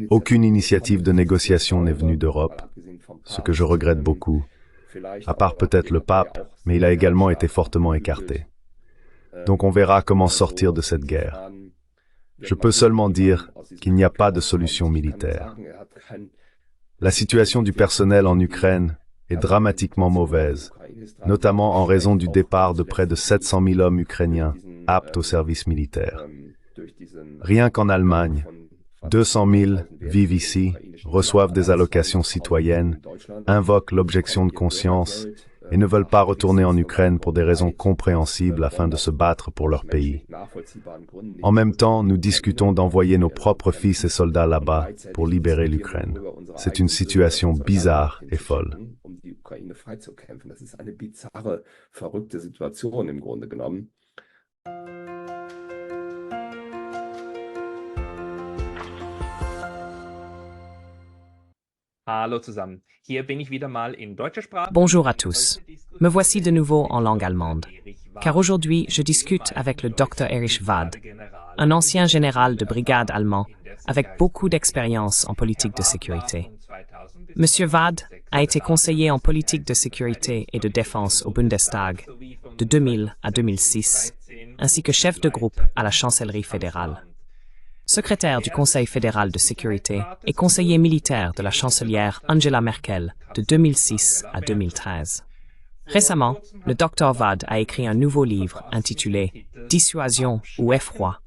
Aucune initiative de négociation n'est venue d'Europe, ce que je regrette beaucoup, à part peut-être le pape, mais il a également été fortement écarté. Donc on verra comment sortir de cette guerre. Je peux seulement dire qu'il n'y a pas de solution militaire. La situation du personnel en Ukraine est dramatiquement mauvaise, notamment en raison du départ de près de 700 000 hommes ukrainiens aptes au service militaire. Rien qu'en Allemagne, 200 000 vivent ici, reçoivent des allocations citoyennes, invoquent l'objection de conscience et ne veulent pas retourner en Ukraine pour des raisons compréhensibles afin de se battre pour leur pays. En même temps, nous discutons d'envoyer nos propres fils et soldats là-bas pour libérer l'Ukraine. C'est une situation bizarre et folle. Hallo zusammen. Hier bin ich wieder mal in deutscher Sprache. Bonjour à tous. Me voici de nouveau en langue allemande, car aujourd'hui je discute avec le Dr Erich Wad, un ancien général de brigade allemand avec beaucoup d'expérience en politique de sécurité. Monsieur Wad a été conseiller en politique de sécurité et de défense au Bundestag de 2000 à 2006, ainsi que chef de groupe à la chancellerie fédérale. Secrétaire du Conseil fédéral de sécurité et conseiller militaire de la chancelière Angela Merkel de 2006 à 2013. Récemment, le Dr Wad a écrit un nouveau livre intitulé « Dissuasion ou effroi,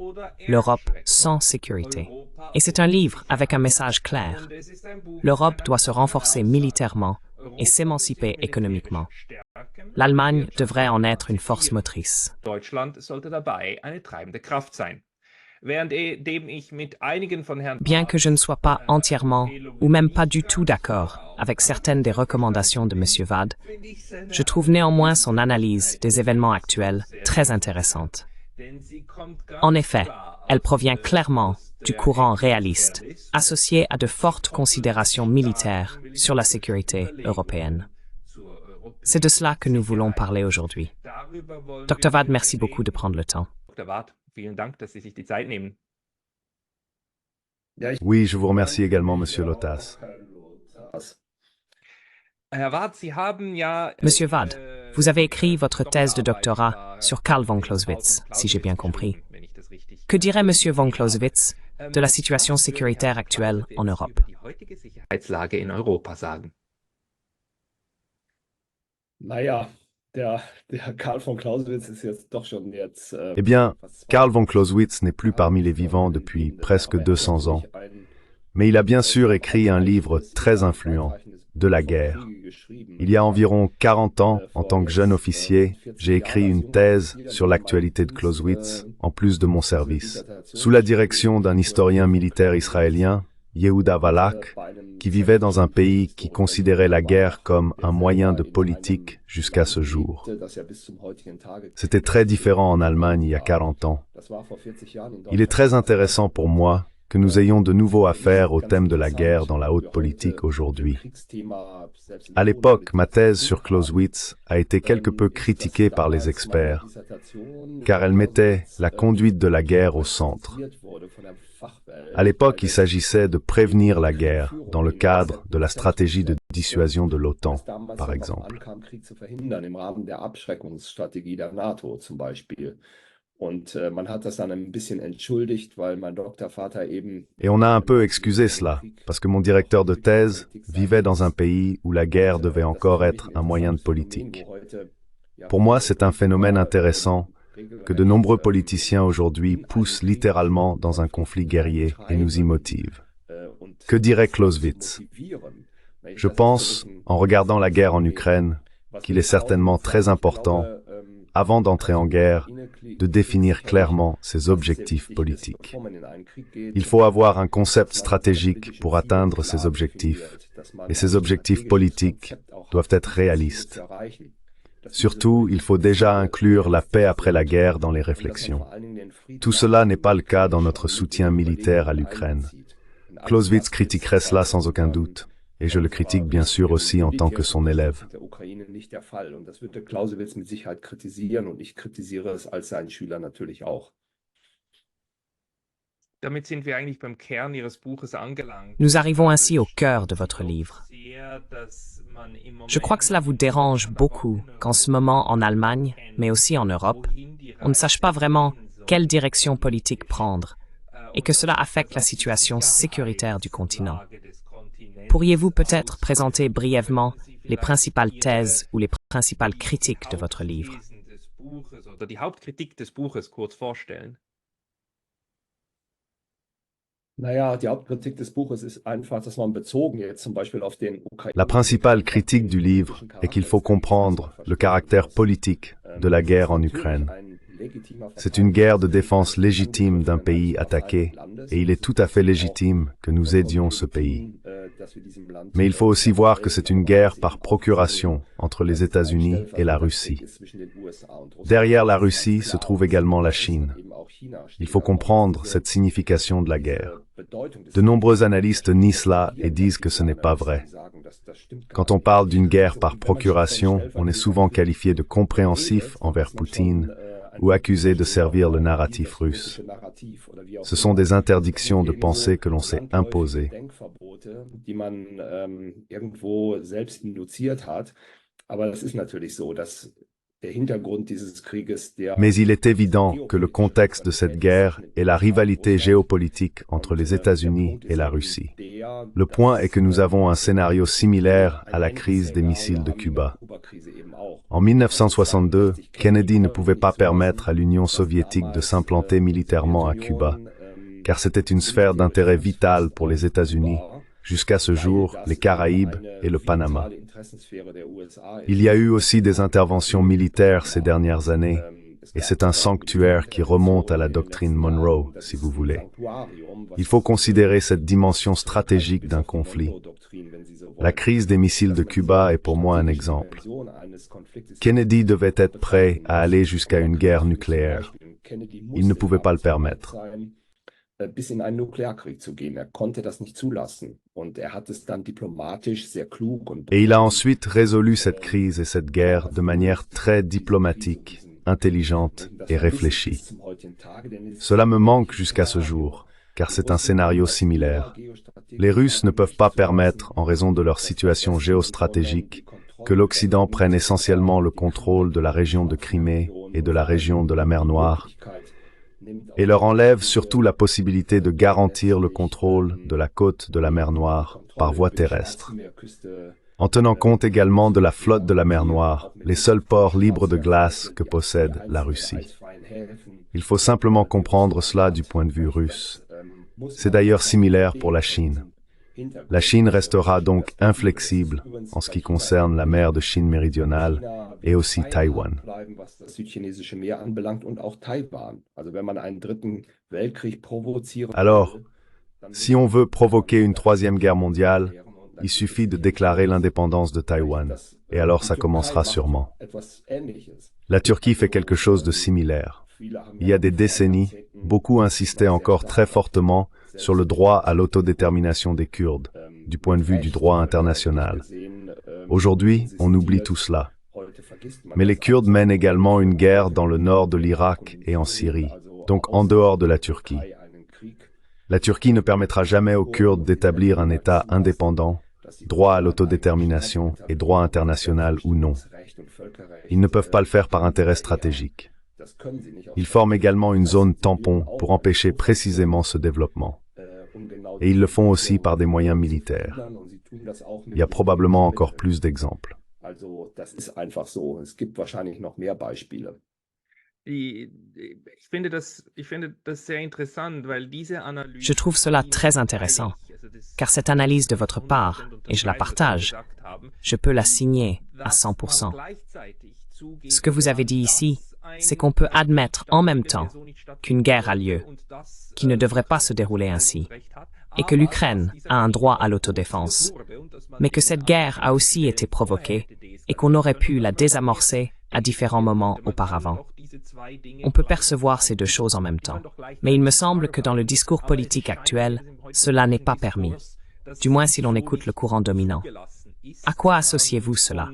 l'Europe sans sécurité ». Et c'est un livre avec un message clair. L'Europe doit se renforcer militairement et s'émanciper économiquement. L'Allemagne devrait en être une force motrice. Deutschland sollte dabei eine treibende Kraft sein. Bien que je ne sois pas entièrement ou même pas du tout d'accord avec certaines des recommandations de M. Wad, je trouve néanmoins son analyse des événements actuels très intéressante. En effet, elle provient clairement du courant réaliste, associé à de fortes considérations militaires sur la sécurité européenne. C'est de cela que nous voulons parler aujourd'hui. Dr Wad, merci beaucoup de prendre le temps. Vielen Dank, dass Sie sich die Zeit nehmen. Oui, je vous remercie également, Monsieur Lotas. Herr Wad, Sie haben ja, Monsieur Wad, vous avez écrit votre thèse de doctorat sur Karl von Clausewitz, si j'ai bien compris. Que dirait Monsieur von Clausewitz de la situation sécuritaire actuelle en Europe? Die heutige Sicherheitslage in Europa sagen. Eh bien, Karl von Clausewitz n'est plus parmi les vivants depuis presque 200 ans, mais il a bien sûr écrit un livre très influent, De la guerre. Il y a environ 40 ans, en tant que jeune officier, j'ai écrit une thèse sur l'actualité de Clausewitz, en plus de mon service, sous la direction d'un historien militaire israélien, Yehuda Valak, qui vivait dans un pays qui considérait la guerre comme un moyen de politique jusqu'à ce jour. C'était très différent en Allemagne il y a 40 ans. Il est très intéressant pour moi que nous ayons de nouveau affaire au thème de la guerre dans la haute politique aujourd'hui. À l'époque, ma thèse sur Clausewitz a été quelque peu critiquée par les experts, car elle mettait la conduite de la guerre au centre. À l'époque, il s'agissait de prévenir la guerre dans le cadre de la stratégie de dissuasion de l'OTAN, par exemple. Et on a un peu excusé cela, parce que mon directeur de thèse vivait dans un pays où la guerre devait encore être un moyen de politique. Pour moi, c'est un phénomène intéressant que de nombreux politiciens aujourd'hui poussent littéralement dans un conflit guerrier et nous y motivent. Que dirait Clausewitz? Je pense, en regardant la guerre en Ukraine, qu'il est certainement très important, avant d'entrer en guerre, de définir clairement ses objectifs politiques. Il faut avoir un concept stratégique pour atteindre ces objectifs, et ces objectifs politiques doivent être réalistes. Surtout, il faut déjà inclure la paix après la guerre dans les réflexions. Tout cela n'est pas le cas dans notre soutien militaire à l'Ukraine. Clausewitz critiquerait cela sans aucun doute, et je le critique bien sûr aussi en tant que son élève. Damit sind wir eigentlich beim Kern Ihres Buches angelangt. Nous arrivons ainsi au cœur de votre livre. Je crois que cela vous dérange beaucoup qu'en ce moment en Allemagne, mais aussi en Europe, on ne sache pas vraiment quelle direction politique prendre et que cela affecte la situation sécuritaire du continent. Pourriez-vous peut-être présenter brièvement les principales thèses ou les principales critiques de votre livre? Die Hauptkritik des Buches kurz vorstellen. Naja, die Hauptkritik des Buches ist einfach, dass man bezogen jetzt zum Beispiel auf den La principale critique du livre est qu'il faut comprendre le caractère politique de la guerre en Ukraine. C'est une guerre de défense légitime d'un pays attaqué, et il est tout à fait légitime que nous aidions ce pays. Mais il faut aussi voir que c'est une guerre par procuration entre les États-Unis et la Russie. Derrière la Russie se trouve également la Chine. Il faut comprendre cette signification de la guerre. De nombreux analystes nient cela et disent que ce n'est pas vrai. Quand on parle d'une guerre par procuration, on est souvent qualifié de compréhensif envers Poutine ou accusé de servir le narratif russe. Ce sont des interdictions de pensée que l'on s'est imposées. Mais il est évident que le contexte de cette guerre est la rivalité géopolitique entre les États-Unis et la Russie. Le point est que nous avons un scénario similaire à la crise des missiles de Cuba. En 1962, Kennedy ne pouvait pas permettre à l'Union soviétique de s'implanter militairement à Cuba, car c'était une sphère d'intérêt vitale pour les États-Unis, jusqu'à ce jour, les Caraïbes et le Panama. Il y a eu aussi des interventions militaires ces dernières années, et c'est un sanctuaire qui remonte à la doctrine Monroe, si vous voulez. Il faut considérer cette dimension stratégique d'un conflit. La crise des missiles de Cuba est pour moi un exemple. Kennedy devait être prêt à aller jusqu'à une guerre nucléaire. Il ne pouvait pas le permettre. Bis in einen Nuklearkrieg zu gehen. Konnte das nicht zulassen. Und hat es dann diplomatisch sehr klug und Et il a ensuite résolu cette crise et cette guerre de manière très diplomatique, intelligente et réfléchie. Cela me manque jusqu'à ce jour, car c'est un scénario similaire. Les Russes ne peuvent pas permettre, en raison de leur situation géostratégique, que l'Occident prenne essentiellement le contrôle de la région de Crimée et de la région de la mer Noire, et leur enlève surtout la possibilité de garantir le contrôle de la côte de la mer Noire par voie terrestre. En tenant compte également de la flotte de la mer Noire, les seuls ports libres de glace que possède la Russie. Il faut simplement comprendre cela du point de vue russe. C'est d'ailleurs similaire pour la Chine. La Chine restera donc inflexible en ce qui concerne la mer de Chine méridionale et aussi Taïwan. Alors, si on veut provoquer une troisième guerre mondiale, il suffit de déclarer l'indépendance de Taïwan, et alors ça commencera sûrement. La Turquie fait quelque chose de similaire. Il y a des décennies, beaucoup insistaient encore très fortement sur le droit à l'autodétermination des Kurdes, du point de vue du droit international. Aujourd'hui, on oublie tout cela. Mais les Kurdes mènent également une guerre dans le nord de l'Irak et en Syrie, donc en dehors de la Turquie. La Turquie ne permettra jamais aux Kurdes d'établir un État indépendant, droit à l'autodétermination et droit international ou non. Ils ne peuvent pas le faire par intérêt stratégique. Ils forment également une zone tampon pour empêcher précisément ce développement. Et ils le font aussi par des moyens militaires. Il y a probablement encore plus d'exemples. Je trouve cela très intéressant, car cette analyse de votre part, et je la partage, je peux la signer à 100%. Ce que vous avez dit ici, c'est qu'on peut admettre en même temps qu'une guerre a lieu, qui ne devrait pas se dérouler ainsi, et que l'Ukraine a un droit à l'autodéfense, mais que cette guerre a aussi été provoquée et qu'on aurait pu la désamorcer à différents moments auparavant. On peut percevoir ces deux choses en même temps, mais il me semble que dans le discours politique actuel, cela n'est pas permis, du moins si l'on écoute le courant dominant. À quoi associez-vous cela?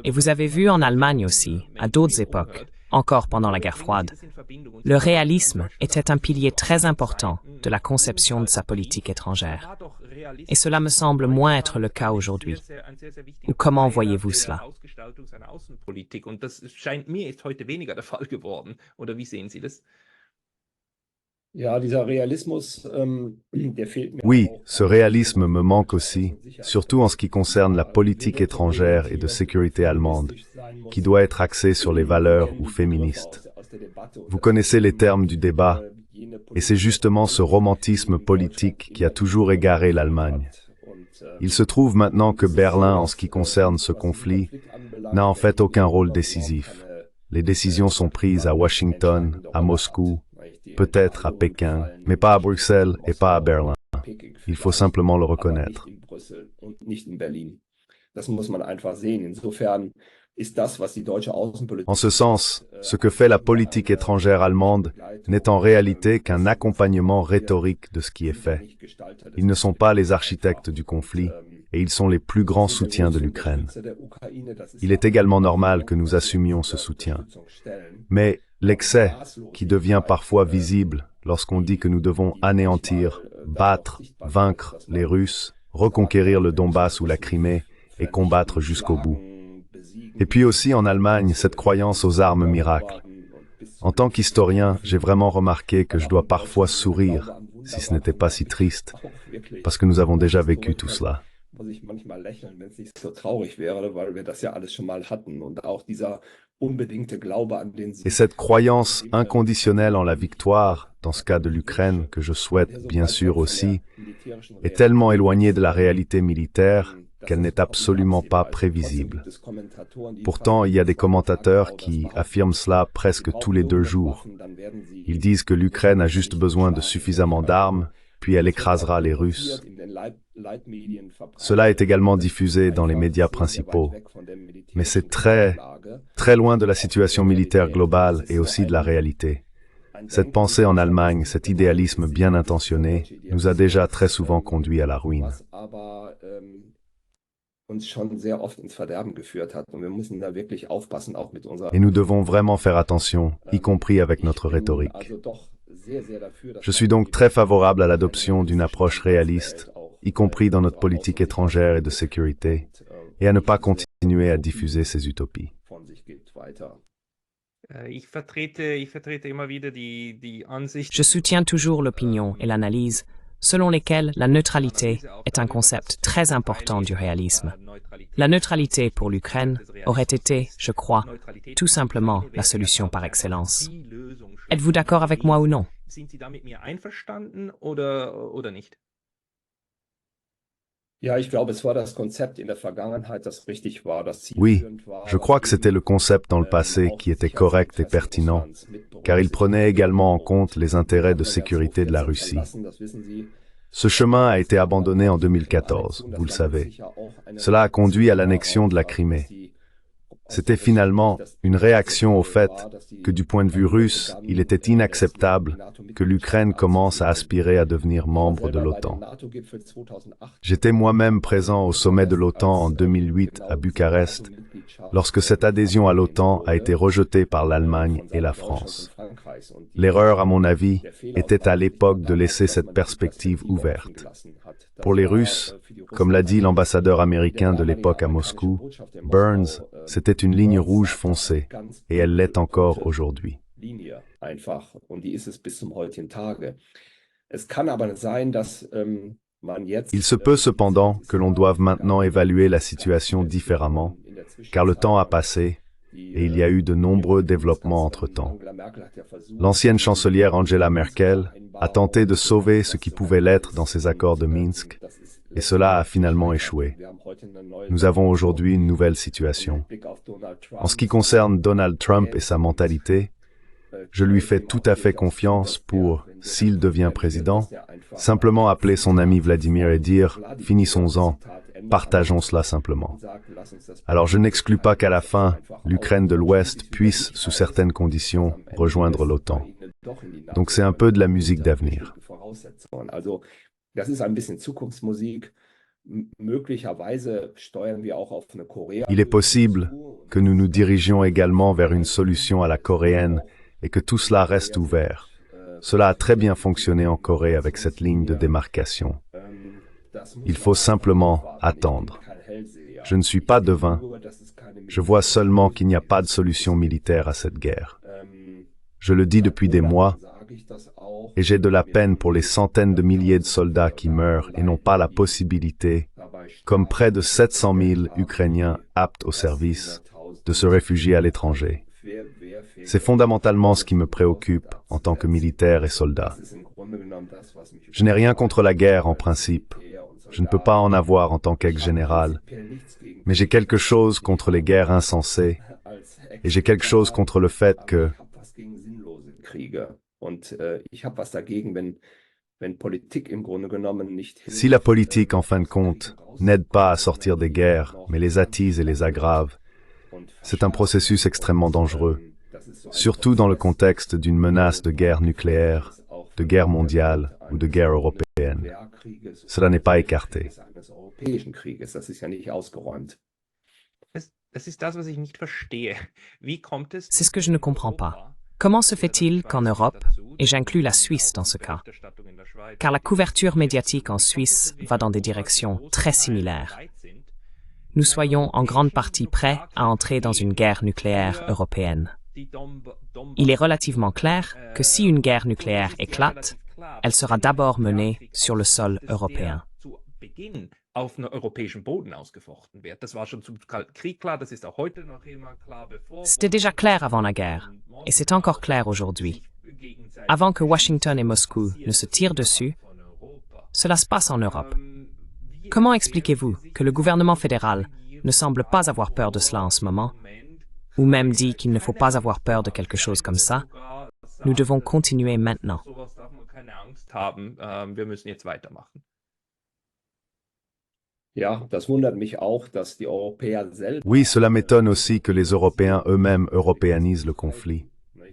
Et vous avez vu en Allemagne aussi, à d'autres époques, encore pendant la guerre froide. Le réalisme était un pilier très important de la conception de sa politique étrangère. Et cela me semble moins être le cas aujourd'hui. Ou comment voyez-vous cela? Und das scheint mir jetzt heute weniger der Fall geworden. Oder wie sehen Sie das? Ja, dieser Realismus, der fehlt mir Oui, auch. ce réalisme me manque aussi, surtout en ce qui concerne la politique étrangère et de sécurité allemande, qui doit être axée sur les valeurs ou féministes. Vous connaissez les termes du débat, et c'est justement ce romantisme politique qui a toujours égaré l'Allemagne. Il se trouve maintenant que Berlin, en ce qui concerne ce conflit, n'a en fait aucun rôle décisif. Les décisions sont prises à Washington, à Moscou, peut-être à Pékin, mais pas à Bruxelles et pas à Berlin. Il faut simplement le reconnaître. En ce sens, ce que fait la politique étrangère allemande n'est en réalité qu'un accompagnement rhétorique de ce qui est fait. Ils ne sont pas les architectes du conflit, et ils sont les plus grands soutiens de l'Ukraine. Il est également normal que nous assumions ce soutien. Mais l'excès, qui devient parfois visible lorsqu'on dit que nous devons anéantir, battre, vaincre les Russes, reconquérir le Donbass ou la Crimée et combattre jusqu'au bout. Et puis aussi en Allemagne, cette croyance aux armes miracles. En tant qu'historien, j'ai vraiment remarqué que je dois parfois sourire, si ce n'était pas si triste, parce que nous avons déjà vécu tout cela. Et cette croyance inconditionnelle en la victoire, dans ce cas de l'Ukraine, que je souhaite bien sûr aussi, est tellement éloignée de la réalité militaire qu'elle n'est absolument pas prévisible. Pourtant, il y a des commentateurs qui affirment cela presque tous les 2 jours. Ils disent que l'Ukraine a juste besoin de suffisamment d'armes, puis elle écrasera les Russes. Cela est également diffusé dans les médias principaux, mais c'est très loin de la situation militaire globale et aussi de la réalité. Cette pensée en Allemagne, cet idéalisme bien intentionné, nous a déjà très souvent conduit à la ruine. Et nous devons vraiment faire attention, y compris avec notre rhétorique. Je suis donc très favorable à l'adoption d'une approche réaliste, y compris dans notre politique étrangère et de sécurité, et à ne pas continuer à diffuser ces utopies. Je soutiens toujours l'opinion et l'analyse selon lesquelles la neutralité est un concept très important du réalisme. La neutralité pour l'Ukraine aurait été, je crois, tout simplement la solution par excellence. Êtes-vous d'accord avec moi ou non? Oui, je crois que c'était le concept dans le passé qui était correct et pertinent, car il prenait également en compte les intérêts de sécurité de la Russie. Ce chemin a été abandonné en 2014, vous le savez. Cela a conduit à l'annexion de la Crimée. C'était finalement une réaction au fait que du point de vue russe, il était inacceptable que l'Ukraine commence à aspirer à devenir membre de l'OTAN. J'étais moi-même présent au sommet de l'OTAN en 2008 à Bucarest, lorsque cette adhésion à l'OTAN a été rejetée par l'Allemagne et la France. L'erreur, à mon avis, était à l'époque de laisser cette perspective ouverte. Pour les Russes, comme l'a dit l'ambassadeur américain de l'époque à Moscou, Burns, c'était une ligne rouge foncée, et elle l'est encore aujourd'hui. Il se peut cependant que l'on doive maintenant évaluer la situation différemment, car le temps a passé, et il y a eu de nombreux développements entre-temps. L'ancienne chancelière Angela Merkel a tenté de sauver ce qui pouvait l'être dans ses accords de Minsk, et cela a finalement échoué. Nous avons aujourd'hui une nouvelle situation. En ce qui concerne Donald Trump et sa mentalité, je lui fais tout à fait confiance pour, s'il devient président, simplement appeler son ami Vladimir et dire « finissons-en ». Partageons cela simplement. Alors je n'exclus pas qu'à la fin, l'Ukraine de l'Ouest puisse, sous certaines conditions, rejoindre l'OTAN. Donc c'est un peu de la musique d'avenir. Möglicherweise steuern wir auch auf eine Korea. Il est possible que nous nous dirigions également vers une solution à la coréenne et que tout cela reste ouvert. Cela a très bien fonctionné en Corée avec cette ligne de démarcation. Il faut simplement attendre. Je ne suis pas devin. Je vois seulement qu'il n'y a pas de solution militaire à cette guerre. Je le dis depuis des mois, et j'ai de la peine pour les centaines de milliers de soldats qui meurent et n'ont pas la possibilité, comme près de 700 000 Ukrainiens aptes au service, de se réfugier à l'étranger. C'est fondamentalement ce qui me préoccupe en tant que militaire et soldat. Je n'ai rien contre la guerre en principe. Je ne peux pas en avoir en tant qu'ex-général. Mais j'ai quelque chose contre les guerres insensées. Et j'ai quelque chose contre le fait que si la politique, en fin de compte, n'aide pas à sortir des guerres, mais les attise et les aggrave, c'est un processus extrêmement dangereux, surtout dans le contexte d'une menace de guerre nucléaire, de guerre mondiale ou de guerre européenne. Cela n'est pas écarté. C'est ce que je ne comprends pas. Comment se fait-il qu'en Europe, et j'inclus la Suisse dans ce cas, car la couverture médiatique en Suisse va dans des directions très similaires, nous soyons en grande partie prêts à entrer dans une guerre nucléaire européenne? Il est relativement clair que si une guerre nucléaire éclate, elle sera d'abord menée sur le sol européen. C'était déjà clair avant la guerre, et c'est encore clair aujourd'hui. Avant que Washington et Moscou ne se tirent dessus, cela se passe en Europe. Comment expliquez-vous que le gouvernement fédéral ne semble pas avoir peur de cela en ce moment, ou même dit qu'il ne faut pas avoir peur de quelque chose comme ça? Nous devons continuer maintenant. Oui, cela m'étonne aussi que les Européens eux-mêmes européanisent le conflit,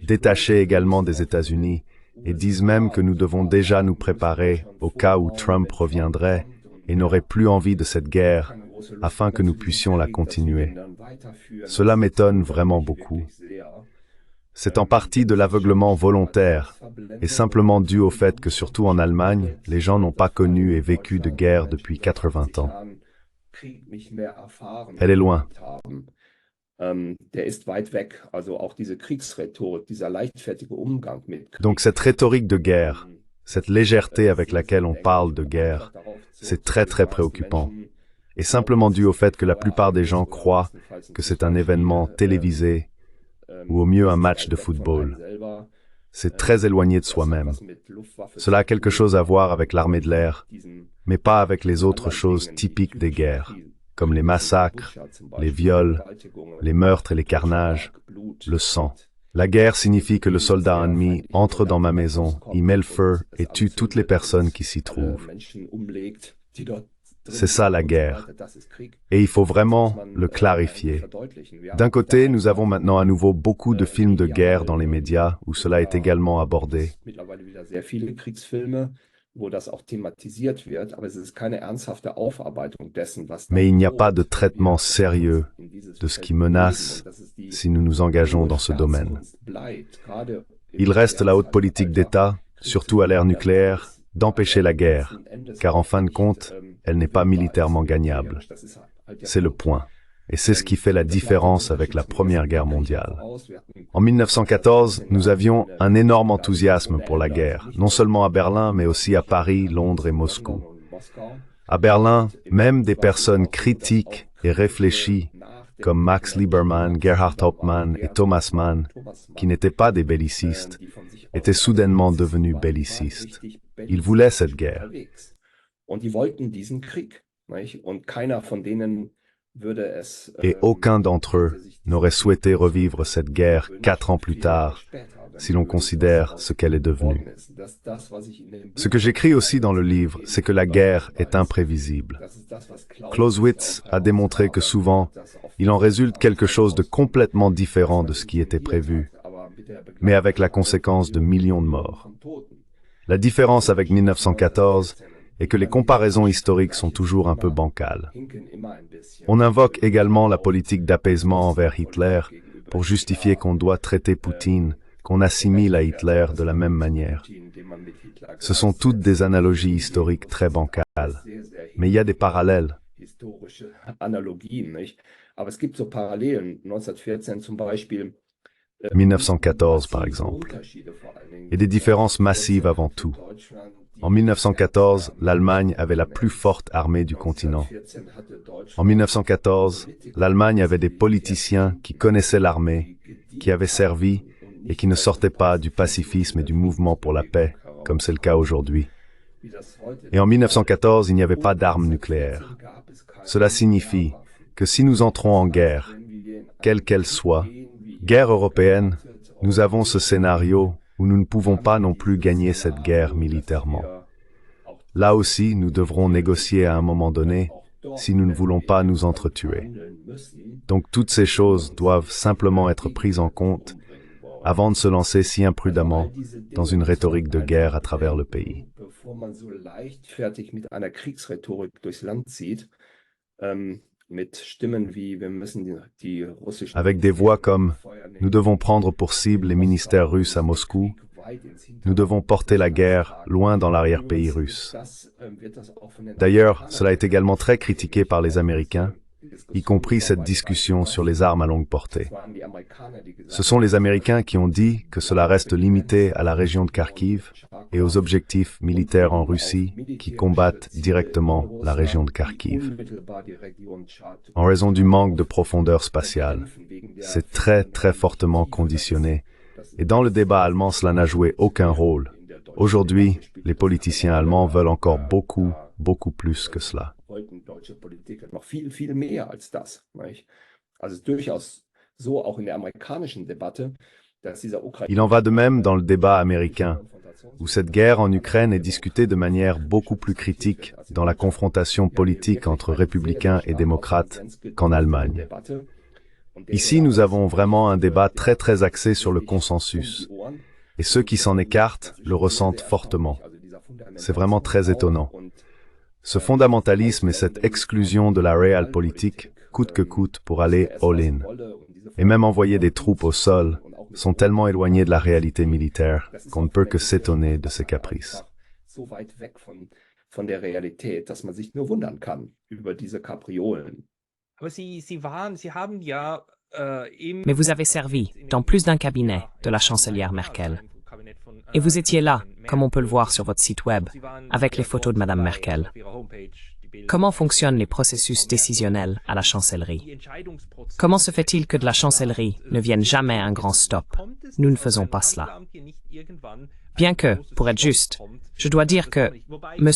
détachés également des États-Unis, et disent même que nous devons déjà nous préparer au cas où Trump reviendrait et n'aurait plus envie de cette guerre, afin que nous puissions la continuer. Cela m'étonne vraiment beaucoup. C'est en partie de l'aveuglement volontaire, et simplement dû au fait que surtout en Allemagne, les gens n'ont pas connu et vécu de guerre depuis 80 ans. Elle est loin. Donc cette rhétorique de guerre, cette légèreté avec laquelle on parle de guerre, c'est très très préoccupant. Et simplement dû au fait que la plupart des gens croient que c'est un événement télévisé ou au mieux un match de football. C'est très éloigné de soi-même. Cela a quelque chose à voir avec l'armée de l'air, mais pas avec les autres choses typiques des guerres, comme les massacres, les viols, les meurtres et les carnages, le sang. La guerre signifie que le soldat ennemi entre dans ma maison, y met le feu et tue toutes les personnes qui s'y trouvent. C'est ça la guerre. Et il faut vraiment le clarifier. D'un côté, nous avons maintenant à nouveau beaucoup de films de guerre dans les médias où cela est également abordé. Mais il n'y a pas de traitement sérieux de ce qui menace si nous nous engageons dans ce domaine. Il reste la haute politique d'État, surtout à l'ère nucléaire, d'empêcher la guerre, car en fin de compte, elle n'est pas militairement gagnable. C'est le point. Et c'est ce qui fait la différence avec la Première Guerre mondiale. En 1914, nous avions un énorme enthousiasme pour la guerre, non seulement à Berlin, mais aussi à Paris, Londres et Moscou. À Berlin, même des personnes critiques et réfléchies, comme Max Liebermann, Gerhard Hauptmann et Thomas Mann, qui n'étaient pas des bellicistes, étaient soudainement devenus bellicistes. Ils voulaient cette guerre. Et aucun d'entre eux n'aurait souhaité revivre cette guerre 4 ans plus tard, si l'on considère ce qu'elle est devenue. Ce que j'écris aussi dans le livre, c'est que la guerre est imprévisible. Clausewitz a démontré que souvent, il en résulte quelque chose de complètement différent de ce qui était prévu, mais avec la conséquence de millions de morts. La différence avec 1914 et que les comparaisons historiques sont toujours un peu bancales. On invoque également la politique d'apaisement envers Hitler pour justifier qu'on doit traiter Poutine, qu'on assimile à Hitler de la même manière. Ce sont toutes des analogies historiques très bancales. Mais il y a des parallèles. Historische Analogien, nicht? Aber es gibt so Parallelen. 1914 zum Beispiel. 1914, par exemple. Et des différences massives avant tout. En 1914, l'Allemagne avait la plus forte armée du continent. En 1914, l'Allemagne avait des politiciens qui connaissaient l'armée, qui avaient servi et qui ne sortaient pas du pacifisme et du mouvement pour la paix, comme c'est le cas aujourd'hui. Et en 1914, il n'y avait pas d'armes nucléaires. Cela signifie que si nous entrons en guerre, quelle qu'elle soit, guerre européenne, nous avons ce scénario où nous ne pouvons pas non plus gagner cette guerre militairement. Là aussi, nous devrons négocier à un moment donné si nous ne voulons pas nous entretuer. Donc toutes ces choses doivent simplement être prises en compte avant de se lancer si imprudemment dans une rhétorique de guerre à travers le pays. Avec des voix comme « Nous devons prendre pour cible les ministères russes à Moscou »,« Nous devons porter la guerre loin dans l'arrière-pays russe ». D'ailleurs, cela est également très critiqué par les Américains, y compris cette discussion sur les armes à longue portée. Ce sont les Américains qui ont dit que cela reste limité à la région de Kharkiv et aux objectifs militaires en Russie qui combattent directement la région de Kharkiv. En raison du manque de profondeur spatiale, c'est très fortement conditionné. Et dans le débat allemand, cela n'a joué aucun rôle. Aujourd'hui, les politiciens allemands veulent encore beaucoup plus que cela. Deutsche Politik noch viel mehr als das. Nicht? Also es ist durchaus so auch in der amerikanischen Debatte, dass dieser Ukraine. Il en va de même dans le débat américain, où cette guerre en Ukraine est discutée de manière beaucoup plus critique dans la confrontation politique entre républicains et démocrates qu'en Allemagne. Ici, nous avons vraiment un débat très axé sur le consensus, et ceux qui s'en écartent le ressentent fortement. C'est vraiment très étonnant. Ce fondamentalisme et cette exclusion de la réelle politique, coûte que coûte pour aller all-in, et même envoyer des troupes au sol, sont tellement éloignés de la réalité militaire qu'on ne peut que s'étonner de ces caprices. Mais vous avez servi dans plus d'un cabinet de la chancelière Merkel. Et vous étiez là, comme on peut le voir sur votre site web, avec les photos de Madame Merkel. Comment fonctionnent les processus décisionnels à la chancellerie? Comment se fait-il que de la chancellerie ne vienne jamais un grand stop? Nous ne faisons pas cela. Bien que, pour être juste, je dois dire que M.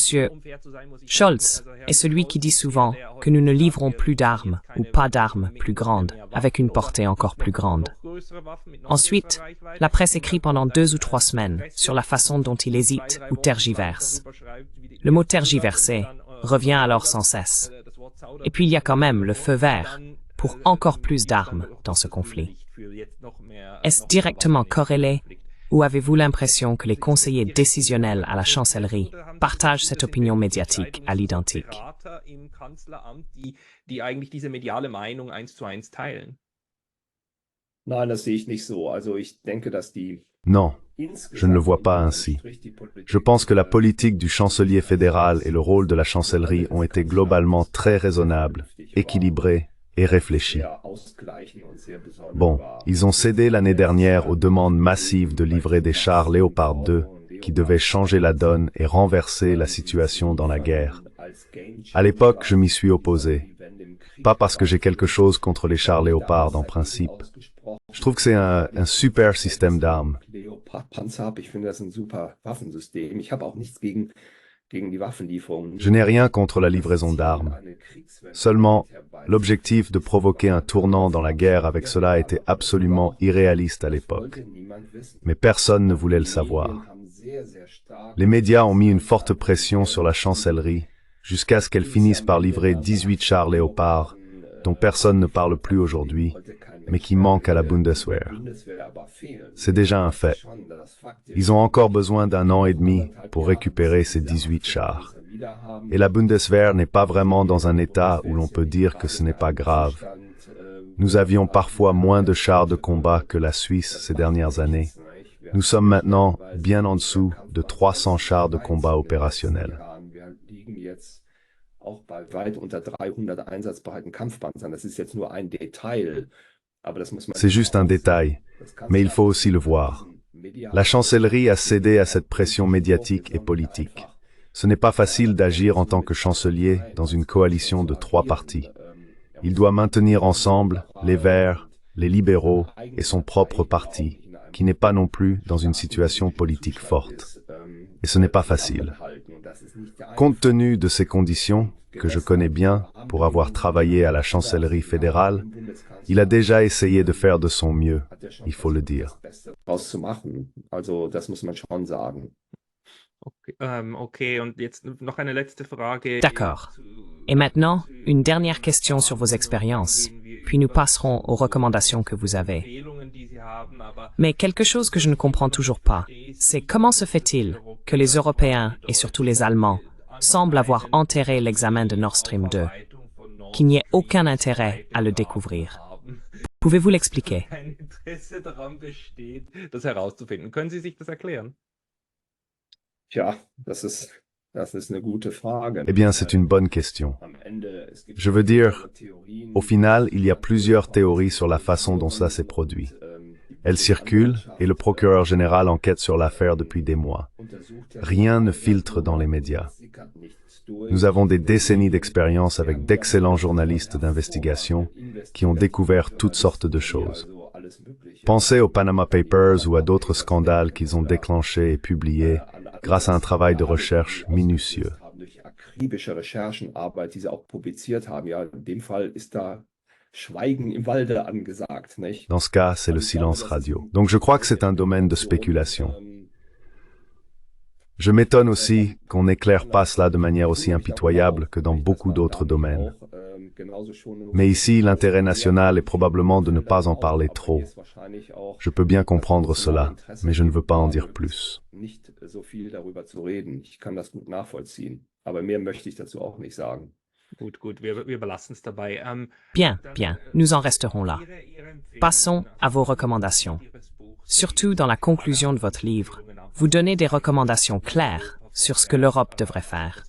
Scholz est celui qui dit souvent que nous ne livrons plus d'armes ou pas d'armes plus grandes, avec une portée encore plus grande. Ensuite, la presse écrit pendant 2 ou 3 semaines sur la façon dont il hésite ou tergiverse. Le mot tergiverser revient alors sans cesse. Et puis il y a quand même le feu vert pour encore plus d'armes dans ce conflit. Est-ce directement corrélé? Ou avez-vous l'impression que les conseillers décisionnels à la chancellerie partagent cette opinion médiatique à l'identique? Non, je ne le vois pas ainsi. Je pense que la politique du chancelier fédéral et le rôle de la chancellerie ont été globalement très raisonnables, équilibrés et réfléchis. Bon, ils ont cédé l'année dernière aux demandes massives de livrer des chars Léopard 2 qui devaient changer la donne et renverser la situation dans la guerre. À l'époque, je m'y suis opposé. Pas parce que j'ai quelque chose contre les chars Léopard en principe. Je trouve que c'est un super système d'armes. Je n'ai rien contre la livraison d'armes. Seulement, l'objectif de provoquer un tournant dans la guerre avec cela était absolument irréaliste à l'époque. Mais personne ne voulait le savoir. Les médias ont mis une forte pression sur la chancellerie jusqu'à ce qu'elle finisse par livrer 18 chars Léopard, dont personne ne parle plus aujourd'hui, mais qui manquent à la Bundeswehr. C'est déjà un fait. Ils ont encore besoin d'1 an et demi pour récupérer ces 18 chars. Et la Bundeswehr n'est pas vraiment dans un état où l'on peut dire que ce n'est pas grave. Nous avions parfois moins de chars de combat que la Suisse ces dernières années. Nous sommes maintenant bien en dessous de 300 chars de combat opérationnels. Auch bei weit unter 300 einsatzbereiten Kampfpanzern. Das ist jetzt nur ein Detail. Aber das muss man C'est juste un détail, mais il faut aussi le voir. La chancellerie a cédé à cette pression médiatique et politique. Ce n'est pas facile d'agir en tant que chancelier dans une coalition de 3 partis. Il doit maintenir ensemble les Verts, les libéraux et son propre parti, qui n'est pas non plus dans une situation politique forte. Et ce n'est pas facile. Compte tenu de ces conditions, que je connais bien pour avoir travaillé à la chancellerie fédérale, il a déjà essayé de faire de son mieux, il faut le dire. D'accord. Et maintenant, une dernière question sur vos expériences, puis nous passerons aux recommandations que vous avez. Mais quelque chose que je ne comprends toujours pas, c'est comment se fait-il que les Européens, et surtout les Allemands, semblent avoir enterré l'examen de Nord Stream 2, qu'il n'y ait aucun intérêt à le découvrir. Pouvez-vous l'expliquer? Eh bien, c'est une bonne question. Je veux dire, au final, il y a plusieurs théories sur la façon dont ça s'est produit. Elles circulent et le procureur général enquête sur l'affaire depuis des mois. Rien ne filtre dans les médias. Nous avons des décennies d'expérience avec d'excellents journalistes d'investigation qui ont découvert toutes sortes de choses. Pensez aux Panama Papers ou à d'autres scandales qu'ils ont déclenchés et publiés grâce à un travail de recherche minutieux. Dans ce cas, c'est le silence radio. Donc je crois que c'est un domaine de spéculation. Je m'étonne aussi qu'on n'éclaire pas cela de manière aussi impitoyable que dans beaucoup d'autres domaines. Mais ici, l'intérêt national est probablement de ne pas en parler trop. Je peux bien comprendre cela, mais je ne veux pas en dire plus. Bien, bien, nous en resterons là. Passons à vos recommandations. Surtout dans la conclusion de votre livre, vous donnez des recommandations claires sur ce que l'Europe devrait faire.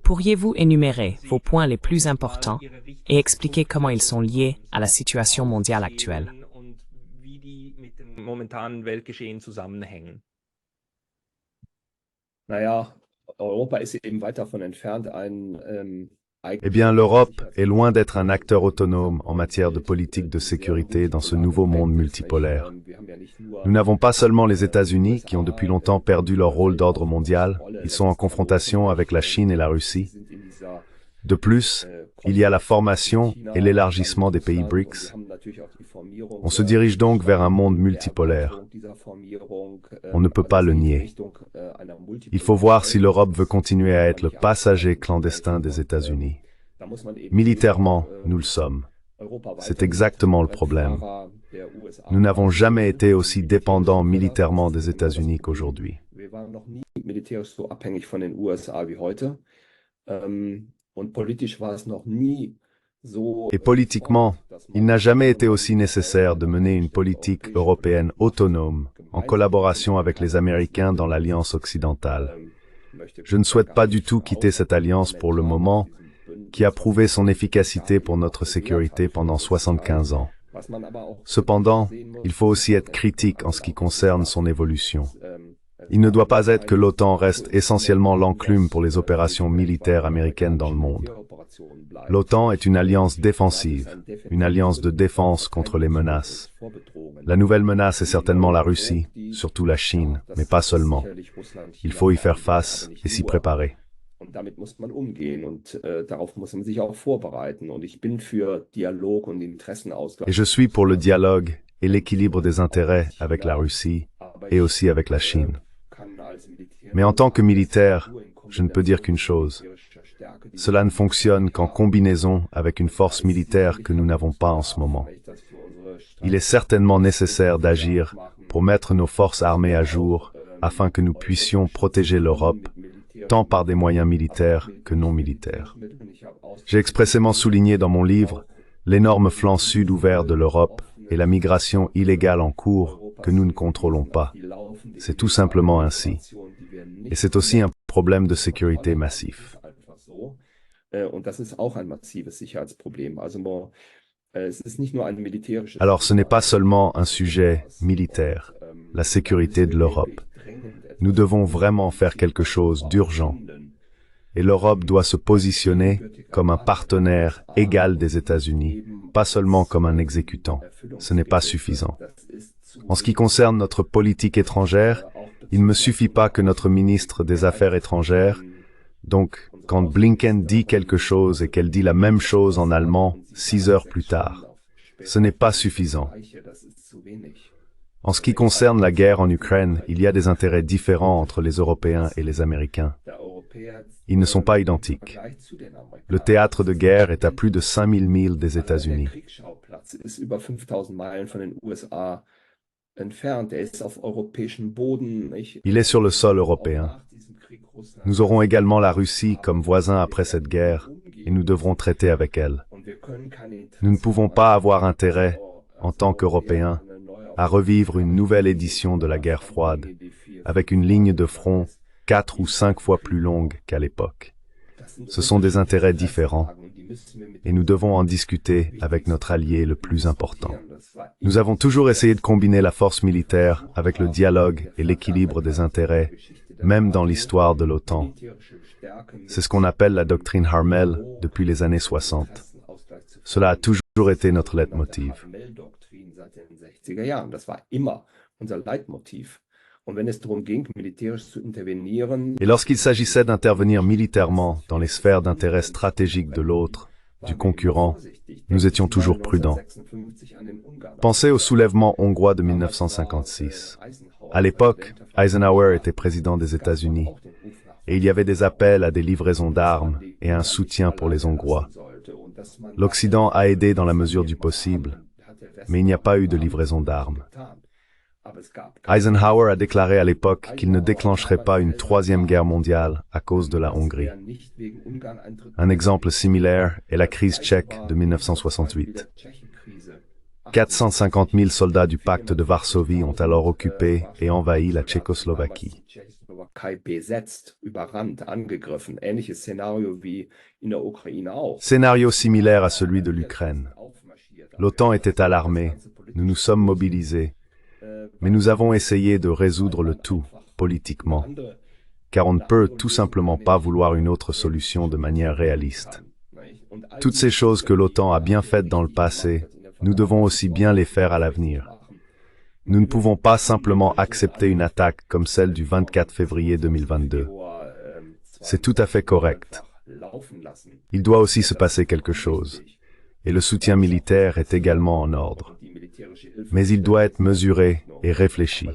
Pourriez-vous énumérer vos points les plus importants et expliquer comment ils sont liés à la situation mondiale actuelle? Eh bien, l'Europe est loin d'être un acteur autonome en matière de politique de sécurité dans ce nouveau monde multipolaire. Nous n'avons pas seulement les États-Unis qui ont depuis longtemps perdu leur rôle d'ordre mondial, ils sont en confrontation avec la Chine et la Russie. De plus, il y a la formation et l'élargissement des pays BRICS. On se dirige donc vers un monde multipolaire. On ne peut pas le nier. Il faut voir si l'Europe veut continuer à être le passager clandestin des États-Unis. Militairement, nous le sommes. C'est exactement le problème. Nous n'avons jamais été aussi dépendants militairement des États-Unis qu'aujourd'hui. Et politiquement, il n'a jamais été aussi nécessaire de mener une politique européenne autonome, en collaboration avec les Américains dans l'Alliance occidentale. Je ne souhaite pas du tout quitter cette alliance pour le moment, qui a prouvé son efficacité pour notre sécurité pendant 75 ans. Cependant, il faut aussi être critique en ce qui concerne son évolution. Il ne doit pas être que l'OTAN reste essentiellement l'enclume pour les opérations militaires américaines dans le monde. L'OTAN est une alliance défensive, une alliance de défense contre les menaces. La nouvelle menace est certainement la Russie, surtout la Chine, mais pas seulement. Il faut y faire face et s'y préparer. Et je suis pour le dialogue et l'équilibre des intérêts avec la Russie et aussi avec la Chine. Mais en tant que militaire, je ne peux dire qu'une chose. Cela ne fonctionne qu'en combinaison avec une force militaire que nous n'avons pas en ce moment. Il est certainement nécessaire d'agir pour mettre nos forces armées à jour afin que nous puissions protéger l'Europe tant par des moyens militaires que non militaires. J'ai expressément souligné dans mon livre l'énorme flanc sud ouvert de l'Europe et la migration illégale en cours que nous ne contrôlons pas. C'est tout simplement ainsi. Et c'est aussi un problème de sécurité massif. Alors ce n'est pas seulement un sujet militaire, la sécurité de l'Europe. Nous devons vraiment faire quelque chose d'urgent. Et l'Europe doit se positionner comme un partenaire égal des États-Unis, pas seulement comme un exécutant. Ce n'est pas suffisant. En ce qui concerne notre politique étrangère, il ne me suffit pas que notre ministre des Affaires étrangères, donc quand Blinken dit quelque chose et qu'elle dit la même chose en allemand 6 heures plus tard, ce n'est pas suffisant. En ce qui concerne la guerre en Ukraine, il y a des intérêts différents entre les Européens et les Américains. Ils ne sont pas identiques. Le théâtre de guerre est à plus de 5000 milles des États-Unis. Il est sur le sol européen. Nous aurons également la Russie comme voisin après cette guerre, et nous devrons traiter avec elle. Nous ne pouvons pas avoir intérêt, en tant qu'Européens, à revivre une nouvelle édition de la guerre froide, avec une ligne de front 4 ou 5 fois plus longue qu'à l'époque. Ce sont des intérêts différents, et nous devons en discuter avec notre allié le plus important. Nous avons toujours essayé de combiner la force militaire avec le dialogue et l'équilibre des intérêts, même dans l'histoire de l'OTAN. C'est ce qu'on appelle la doctrine Harmel depuis les années 60. Cela a toujours été notre leitmotiv. Et lorsqu'il s'agissait d'intervenir militairement dans les sphères d'intérêt stratégiques de l'autre, du concurrent, nous étions toujours prudents. Pensez au soulèvement hongrois de 1956. À l'époque, Eisenhower était président des États-Unis, et il y avait des appels à des livraisons d'armes et à un soutien pour les Hongrois. L'Occident a aidé dans la mesure du possible, mais il n'y a pas eu de livraison d'armes. Eisenhower a déclaré à l'époque qu'il ne déclencherait pas une troisième guerre mondiale à cause de la Hongrie. Un exemple similaire est la crise tchèque de 1968. 450 000 soldats du pacte de Varsovie ont alors occupé et envahi la Tchécoslovaquie. Scénario similaire à celui de l'Ukraine. L'OTAN était alarmée, nous nous sommes mobilisés, mais nous avons essayé de résoudre le tout politiquement, car on ne peut tout simplement pas vouloir une autre solution de manière réaliste. Toutes ces choses que l'OTAN a bien faites dans le passé, nous devons aussi bien les faire à l'avenir. Nous ne pouvons pas simplement accepter une attaque comme celle du 24 février 2022. C'est tout à fait correct. Il doit aussi se passer quelque chose, et le soutien militaire est également en ordre. Mais il doit être mesuré et réfléchi.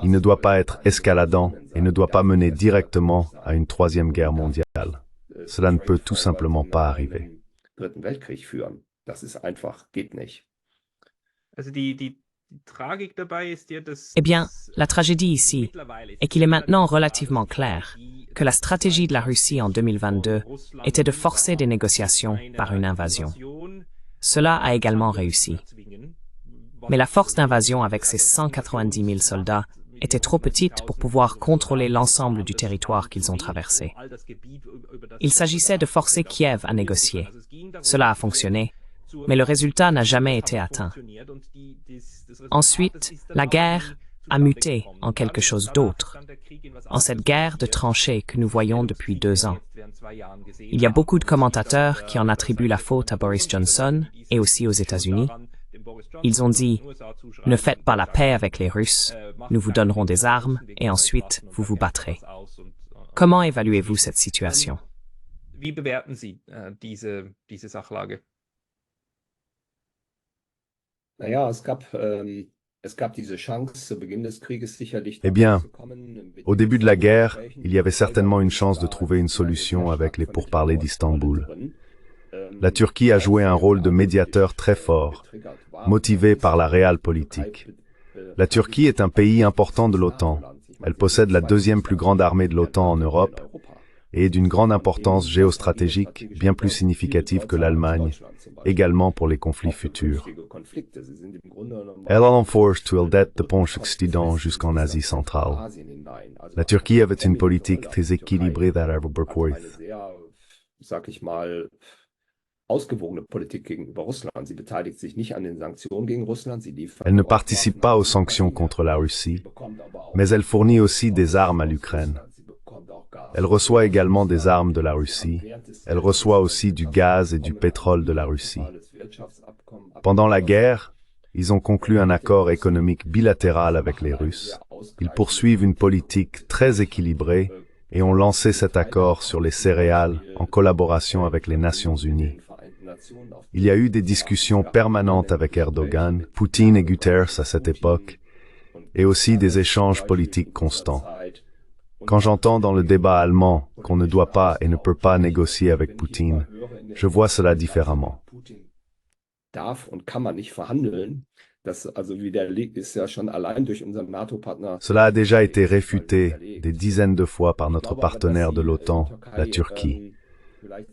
Il ne doit pas être escaladant et ne doit pas mener directement à une troisième guerre mondiale. Cela ne peut tout simplement pas arriver. Eh bien, la tragédie ici est qu'il est maintenant relativement clair que la stratégie de la Russie en 2022 était de forcer des négociations par une invasion. Cela a également réussi. Mais la force d'invasion avec ses 190 000 soldats était trop petite pour pouvoir contrôler l'ensemble du territoire qu'ils ont traversé. Il s'agissait de forcer Kiev à négocier. Cela a fonctionné, mais le résultat n'a jamais été atteint. Ensuite, la guerre a muté en quelque chose d'autre, en cette guerre de tranchées que nous voyons depuis 2 ans. Il y a beaucoup de commentateurs qui en attribuent la faute à Boris Johnson et aussi aux États-Unis. Ils ont dit « Ne faites pas la paix avec les Russes, nous vous donnerons des armes et ensuite vous vous battrez ». Comment évaluez-vous cette situation? Wie bewerten Sie diese Sachlage? Eh bien, au début de la guerre, il y avait certainement une chance de trouver une solution avec les pourparlers d'Istanbul. La Turquie a joué un rôle de médiateur très fort, motivé par la realpolitik. La Turquie est un pays important de l'OTAN. Elle possède la 2e plus grande armée de l'OTAN en Europe et est d'une grande importance géostratégique, bien plus significative que l'Allemagne, également pour les conflits futurs. Elle renforce tout le Proche-Occident jusqu'en Asie centrale. La Turquie avait une politique très équilibrée d'Arab Berkworth. Elle ne participe pas aux sanctions contre la Russie, mais elle fournit aussi des armes à l'Ukraine. Elle reçoit également des armes de la Russie. Elle reçoit aussi du gaz et du pétrole de la Russie. Pendant la guerre, ils ont conclu un accord économique bilatéral avec les Russes. Ils poursuivent une politique très équilibrée et ont lancé cet accord sur les céréales en collaboration avec les Nations Unies. Il y a eu des discussions permanentes avec Erdogan, Poutine et Guterres à cette époque, et aussi des échanges politiques constants. Quand j'entends dans le débat allemand qu'on ne doit pas et ne peut pas négocier avec Poutine, je vois cela différemment. Cela a déjà été réfuté des dizaines de fois par notre partenaire de l'OTAN, la Turquie.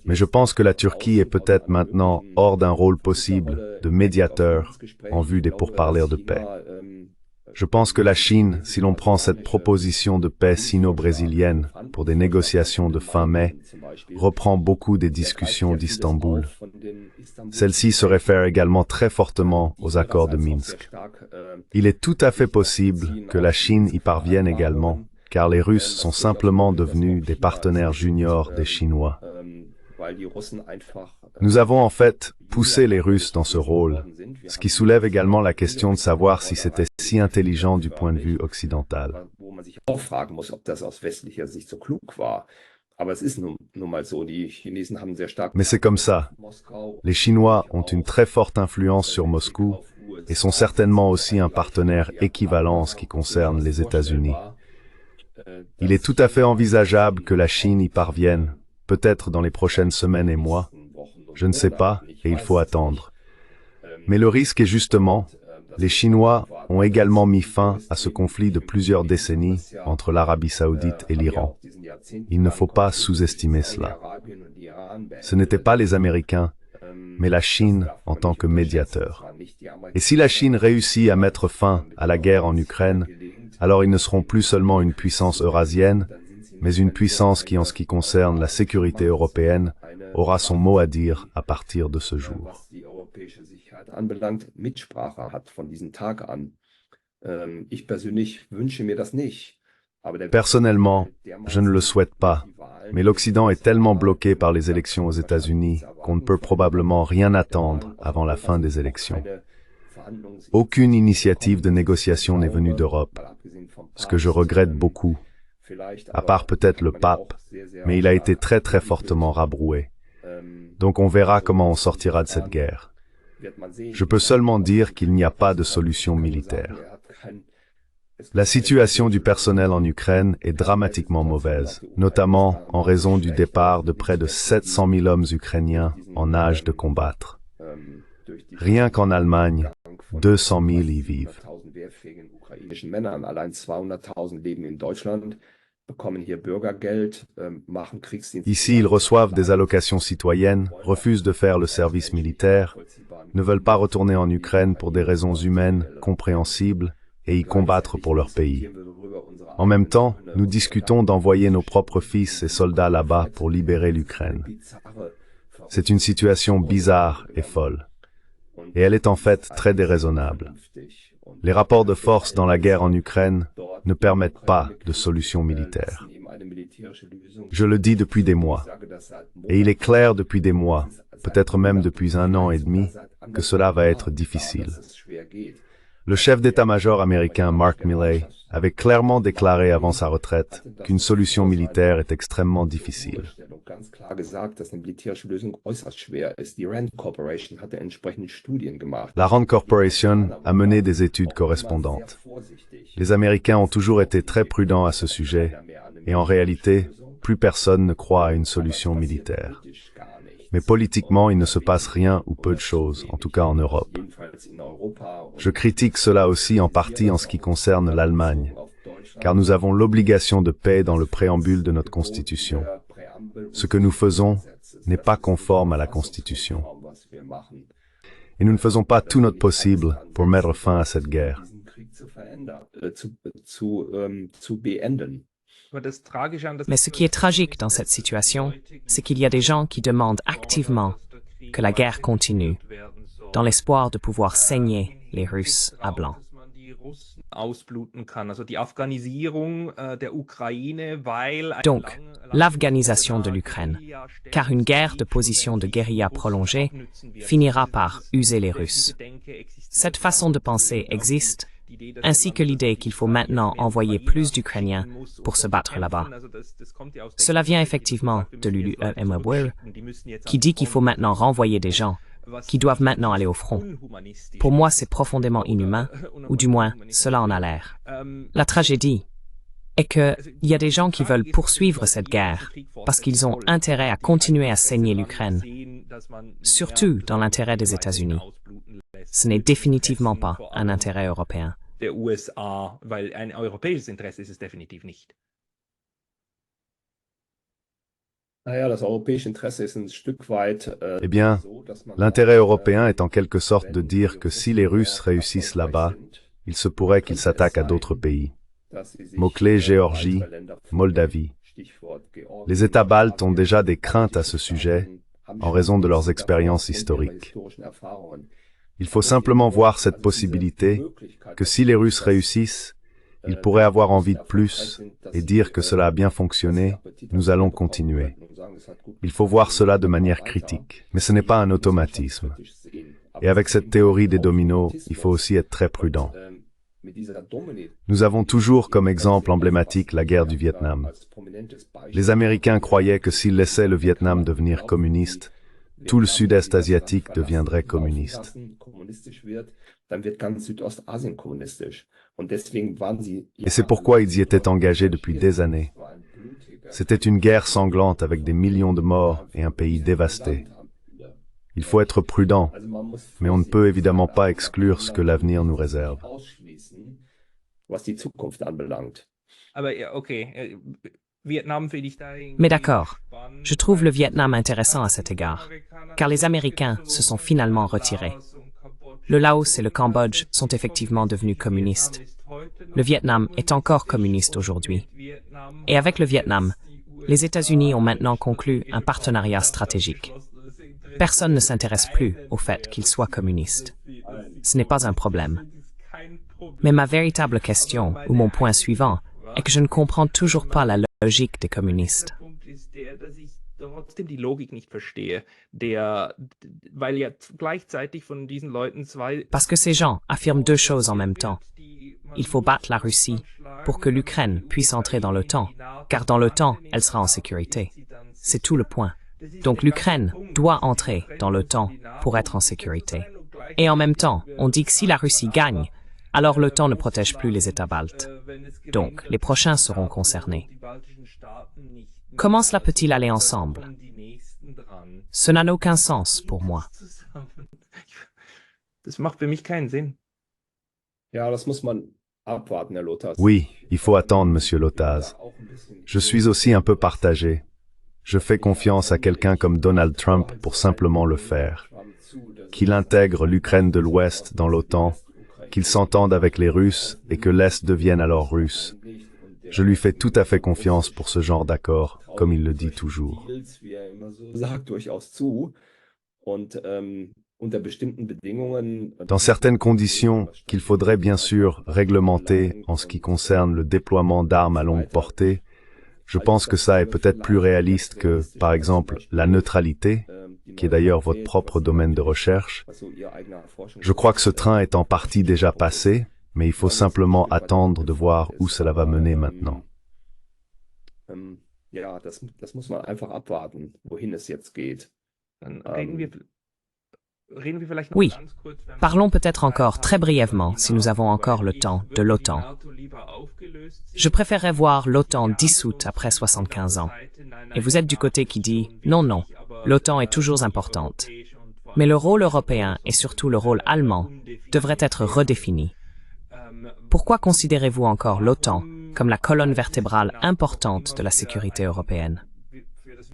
Mais je pense que la Turquie est peut-être maintenant hors d'un rôle possible de médiateur en vue des pourparlers de paix. Je pense que la Chine, si l'on prend cette proposition de paix sino-brésilienne pour des négociations de fin mai, reprend beaucoup des discussions d'Istanbul. Celle-ci se réfère également très fortement aux accords de Minsk. Il est tout à fait possible que la Chine y parvienne également, car les Russes sont simplement devenus des partenaires juniors des Chinois. Nous avons en fait poussé les Russes dans ce rôle, ce qui soulève également la question de savoir si c'était si intelligent du point de vue occidental. Mais c'est comme ça. Les Chinois ont une très forte influence sur Moscou et sont certainement aussi un partenaire équivalent en ce qui concerne les États-Unis. Il est tout à fait envisageable que la Chine y parvienne, peut-être dans les prochaines semaines et mois. Je ne sais pas, et il faut attendre. Mais le risque est justement, les Chinois ont également mis fin à ce conflit de plusieurs décennies entre l'Arabie saoudite et l'Iran. Il ne faut pas sous-estimer cela. Ce n'étaient pas les Américains, mais la Chine en tant que médiateur. Et si la Chine réussit à mettre fin à la guerre en Ukraine, alors ils ne seront plus seulement une puissance eurasienne, mais une puissance qui, en ce qui concerne la sécurité européenne, aura son mot à dire à partir de ce jour. Personnellement, je ne le souhaite pas, mais l'Occident est tellement bloqué par les élections aux États-Unis qu'on ne peut probablement rien attendre avant la fin des élections. Aucune initiative de négociation n'est venue d'Europe, ce que je regrette beaucoup, à part peut-être le pape, mais il a été très très fortement rabroué. Donc on verra comment on sortira de cette guerre. Je peux seulement dire qu'il n'y a pas de solution militaire. La situation du personnel en Ukraine est dramatiquement mauvaise, notamment en raison du départ de près de 700 000 hommes ukrainiens en âge de combattre. Rien qu'en Allemagne, 200 000 y vivent. Ici, ils reçoivent des allocations citoyennes, refusent de faire le service militaire, ne veulent pas retourner en Ukraine pour des raisons humaines, compréhensibles, et y combattre pour leur pays. En même temps, nous discutons d'envoyer nos propres fils et soldats là-bas pour libérer l'Ukraine. C'est une situation bizarre et folle. Et elle est en fait très déraisonnable. Les rapports de force dans la guerre en Ukraine ne permettent pas de solution militaire. Je le dis depuis des mois. Et il est clair depuis des mois, peut-être même depuis 1 an et demi, que cela va être difficile. Le chef d'état-major américain Mark Milley avait clairement déclaré avant sa retraite qu'une solution militaire est extrêmement difficile. La Rand Corporation a mené des études correspondantes. Les Américains ont toujours été très prudents à ce sujet, et en réalité, plus personne ne croit à une solution militaire. Mais politiquement, il ne se passe rien ou peu de choses, en tout cas en Europe. Je critique cela aussi en partie en ce qui concerne l'Allemagne, car nous avons l'obligation de paix dans le préambule de notre Constitution. Ce que nous faisons n'est pas conforme à la Constitution. Et nous ne faisons pas tout notre possible pour mettre fin à cette guerre. Mais ce qui est tragique dans cette situation, c'est qu'il y a des gens qui demandent activement que la guerre continue, dans l'espoir de pouvoir saigner les Russes à blanc. Donc, l'afghanisation de l'Ukraine, car une guerre de position de guérilla prolongée finira par user les Russes. Cette façon de penser existe, ainsi que l'idée qu'il faut maintenant envoyer plus d'Ukrainiens pour se battre là-bas. Cela vient effectivement de l'UEMWR, qui dit qu'il faut maintenant renvoyer des gens, qui doivent maintenant aller au front. Pour moi, c'est profondément inhumain, ou du moins, cela en a l'air. La tragédie est qu'il y a des gens qui veulent poursuivre cette guerre parce qu'ils ont intérêt à continuer à saigner l'Ukraine, surtout dans l'intérêt des États-Unis. Ce n'est définitivement pas un intérêt européen. Eh bien, l'intérêt européen est en quelque sorte de dire que si les Russes réussissent là-bas, il se pourrait qu'ils s'attaquent à d'autres pays. Mots-clés Géorgie, Moldavie. Les États baltes ont déjà des craintes à ce sujet en raison de leurs expériences historiques. Il faut simplement voir cette possibilité que si les Russes réussissent, ils pourraient avoir envie de plus et dire que cela a bien fonctionné, nous allons continuer. Il faut voir cela de manière critique, mais ce n'est pas un automatisme. Et avec cette théorie des dominos, il faut aussi être très prudent. Nous avons toujours comme exemple emblématique la guerre du Vietnam. Les Américains croyaient que s'ils laissaient le Vietnam devenir communiste, tout le sud-est asiatique deviendrait communiste. Et c'est pourquoi ils y étaient engagés depuis des années. C'était une guerre sanglante avec des millions de morts et un pays dévasté. Il faut être prudent, mais on ne peut évidemment pas exclure ce que l'avenir nous réserve. Mais d'accord, je trouve le Vietnam intéressant à cet égard, car les Américains se sont finalement retirés. Le Laos et le Cambodge sont effectivement devenus communistes. Le Vietnam est encore communiste aujourd'hui. Et avec le Vietnam, les États-Unis ont maintenant conclu un partenariat stratégique. Personne ne s'intéresse plus au fait qu'il soit communiste. Ce n'est pas un problème. Mais ma véritable question, ou mon point suivant, est que je ne comprends toujours pas la logique des communistes. Parce que ces gens affirment deux choses en même temps. Il faut battre la Russie pour que l'Ukraine puisse entrer dans l'OTAN, car dans l'OTAN, elle sera en sécurité. C'est tout le point. Donc l'Ukraine doit entrer dans l'OTAN pour être en sécurité. Et en même temps, on dit que si la Russie gagne, alors l'OTAN ne protège plus les États baltes. Donc, les prochains seront concernés. Comment cela peut-il aller ensemble? Ce n'a aucun sens pour moi. Oui, il faut attendre, Monsieur Lotaz. Je suis aussi un peu partagé. Je fais confiance à quelqu'un comme Donald Trump pour simplement le faire. Qu'il intègre l'Ukraine de l'Ouest dans l'OTAN, qu'il s'entende avec les Russes et que l'Est devienne alors russe. Je lui fais tout à fait confiance pour ce genre d'accord, comme il le dit toujours. Dans certaines conditions qu'il faudrait bien sûr réglementer en ce qui concerne le déploiement d'armes à longue portée, je pense que ça est peut-être plus réaliste que, par exemple, la neutralité, qui est d'ailleurs votre propre domaine de recherche. Je crois que ce train est en partie déjà passé, mais il faut simplement attendre de voir où cela va mener maintenant. Oui, parlons peut-être encore très brièvement, si nous avons encore le temps, de l'OTAN. Je préférerais voir l'OTAN dissoute après 75 ans. Et vous êtes du côté qui dit « Non, non, l'OTAN est toujours importante. » Mais le rôle européen et surtout le rôle allemand devraient être redéfinis. Pourquoi considérez-vous encore l'OTAN comme la colonne vertébrale importante de la sécurité européenne?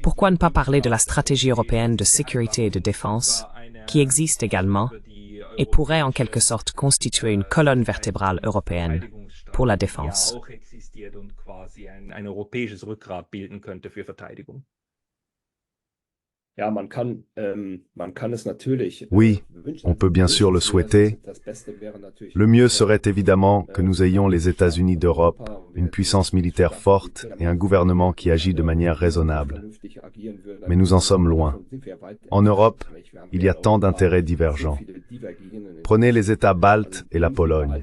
pourquoi ne pas parler de la stratégie européenne de sécurité et de défense, qui existe également et pourrait en quelque sorte constituer une colonne vertébrale européenne pour la défense? Ein europäisches Rückgrat bilden könnte für Verteidigung. Ja, man kann es natürlich, Oui, on peut bien sûr le souhaiter. Le mieux serait évidemment que nous ayons les États-Unis d'Europe, une puissance militaire forte et un gouvernement qui agit de manière raisonnable. Mais nous en sommes loin. En Europe, il y a tant d'intérêts divergents. Prenez les États baltes et la Pologne.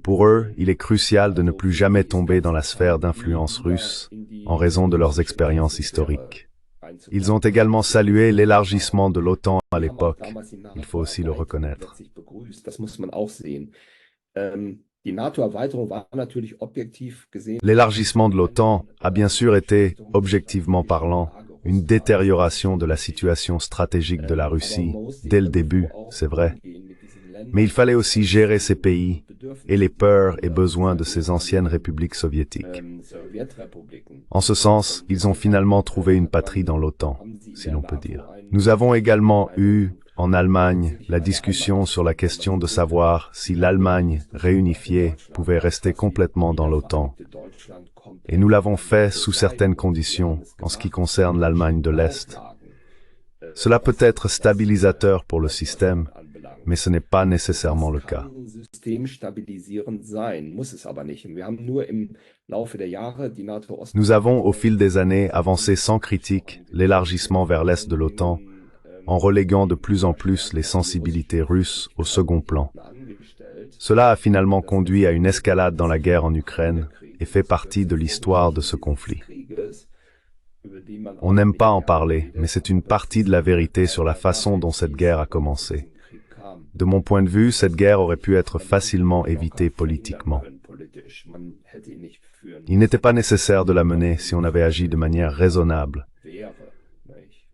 Pour eux, il est crucial de ne plus jamais tomber dans la sphère d'influence russe en raison de leurs expériences historiques. Ils ont également salué l'élargissement de l'OTAN à l'époque. Il faut aussi le reconnaître. L'élargissement de l'OTAN a bien sûr été, objectivement parlant, une détérioration de la situation stratégique de la Russie, dès le début, c'est vrai. Mais il fallait aussi gérer ces pays et les peurs et besoins de ces anciennes républiques soviétiques. En ce sens, ils ont finalement trouvé une patrie dans l'OTAN, si l'on peut dire. Nous avons également eu, en Allemagne, la discussion sur la question de savoir si l'Allemagne réunifiée pouvait rester complètement dans l'OTAN. Et nous l'avons fait sous certaines conditions en ce qui concerne l'Allemagne de l'Est. Cela peut être stabilisateur pour le système, mais ce n'est pas nécessairement le cas. Nous avons, au fil des années, avancé sans critique l'élargissement vers l'Est de l'OTAN, en reléguant de plus en plus les sensibilités russes au second plan. Cela a finalement conduit à une escalade dans la guerre en Ukraine et fait partie de l'histoire de ce conflit. On n'aime pas en parler, mais c'est une partie de la vérité sur la façon dont cette guerre a commencé. De mon point de vue, cette guerre aurait pu être facilement évitée politiquement. Il n'était pas nécessaire de la mener si on avait agi de manière raisonnable.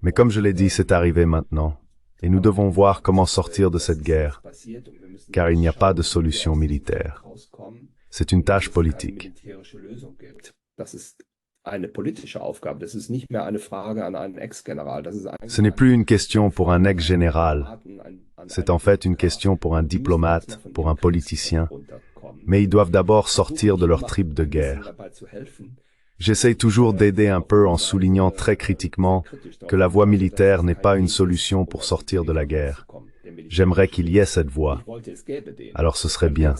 Mais comme je l'ai dit, c'est arrivé maintenant, et nous devons voir comment sortir de cette guerre, car il n'y a pas de solution militaire. C'est une tâche politique. Ce n'est plus une question pour un ex-général. C'est en fait une question pour un diplomate, pour un politicien. Mais ils doivent d'abord sortir de leur trip de guerre. J'essaye toujours d'aider un peu en soulignant très critiquement que la voie militaire n'est pas une solution pour sortir de la guerre. J'aimerais qu'il y ait cette voie. Alors ce serait bien.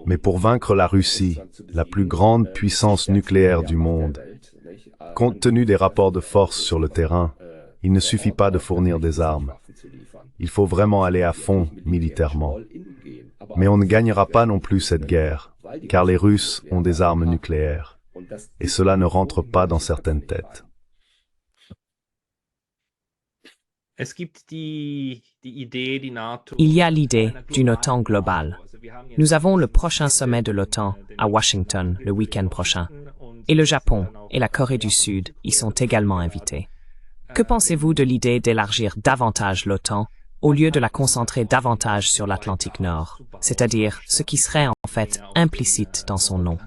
Mais pour vaincre la Russie, la plus grande puissance nucléaire du monde, compte tenu des rapports de force sur le terrain, il ne suffit pas de fournir des armes. Il faut vraiment aller à fond militairement. Mais on ne gagnera pas non plus cette guerre, car les Russes ont des armes nucléaires. Et cela ne rentre pas dans certaines têtes. Il y a l'idée d'une OTAN globale. Nous avons le prochain sommet de l'OTAN à Washington le week-end prochain. Et le Japon et la Corée du Sud y sont également invités. Que pensez-vous de l'idée d'élargir davantage l'OTAN au lieu de la concentrer davantage sur l'Atlantique Nord, c'est-à-dire ce qui serait en fait implicite dans son nom?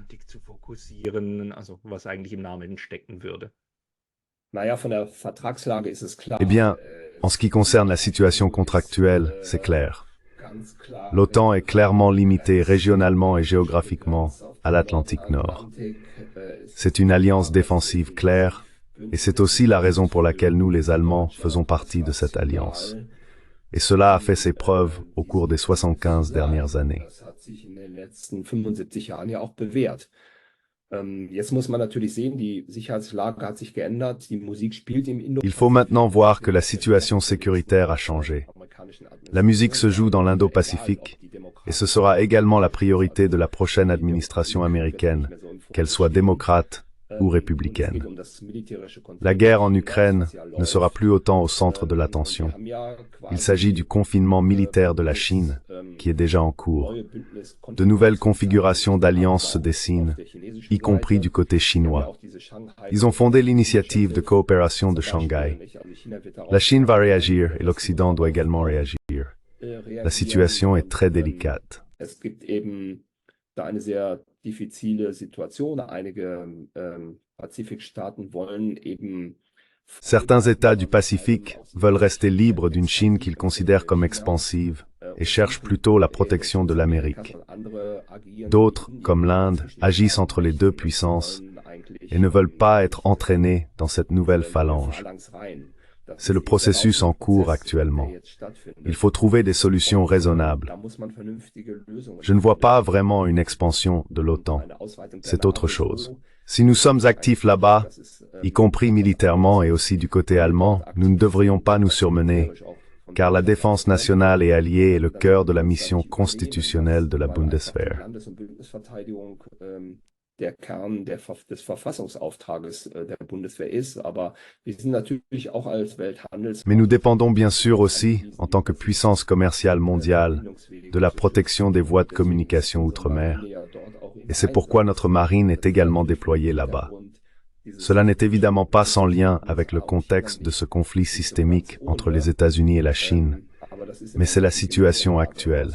Eh bien, en ce qui concerne la situation contractuelle, c'est clair. L'OTAN est clairement limitée régionalement et géographiquement à l'Atlantique Nord. C'est une alliance défensive claire, et c'est aussi la raison pour laquelle nous, les Allemands, faisons partie de cette alliance. Et cela a fait ses preuves au cours des 75 dernières années. Il faut maintenant voir que la situation sécuritaire a changé. La musique se joue dans l'Indo-Pacifique, et ce sera également la priorité de la prochaine administration américaine, qu'elle soit démocrate ou républicaine. La guerre en Ukraine ne sera plus autant au centre de l'attention. Il s'agit du confinement militaire de la Chine, qui est déjà en cours. De nouvelles configurations d'alliances se dessinent, y compris du côté chinois. Ils ont fondé l'initiative de coopération de Shanghai. La Chine va réagir et l'Occident doit également réagir. La situation est très délicate. Diffizile Situation. Einige Pazifikstaaten wollen eben Certains États du Pacifique veulent rester libres d'une Chine qu'ils considèrent comme expansive et cherchent plutôt la protection de l'Amérique. D'autres, comme l'Inde, agissent entre les deux puissances et ne veulent pas être entraînés dans cette nouvelle phalange. C'est le processus en cours actuellement. Il faut trouver des solutions raisonnables. Je ne vois pas vraiment une expansion de l'OTAN. C'est autre chose. Si nous sommes actifs là-bas, y compris militairement et aussi du côté allemand, nous ne devrions pas nous surmener, car la défense nationale et alliée est le cœur de la mission constitutionnelle de la Bundeswehr. Der Kern des Verfassungsauftrages der Bundeswehr ist, aber wir sind natürlich auch als Mais nous dépendons bien sûr aussi, en tant que puissance commerciale mondiale, de la protection des voies de communication outre-mer, et c'est pourquoi notre marine est également déployée là-bas. Cela n'est évidemment pas sans lien avec le contexte de ce conflit systémique entre les États-Unis et la Chine, mais c'est la situation actuelle.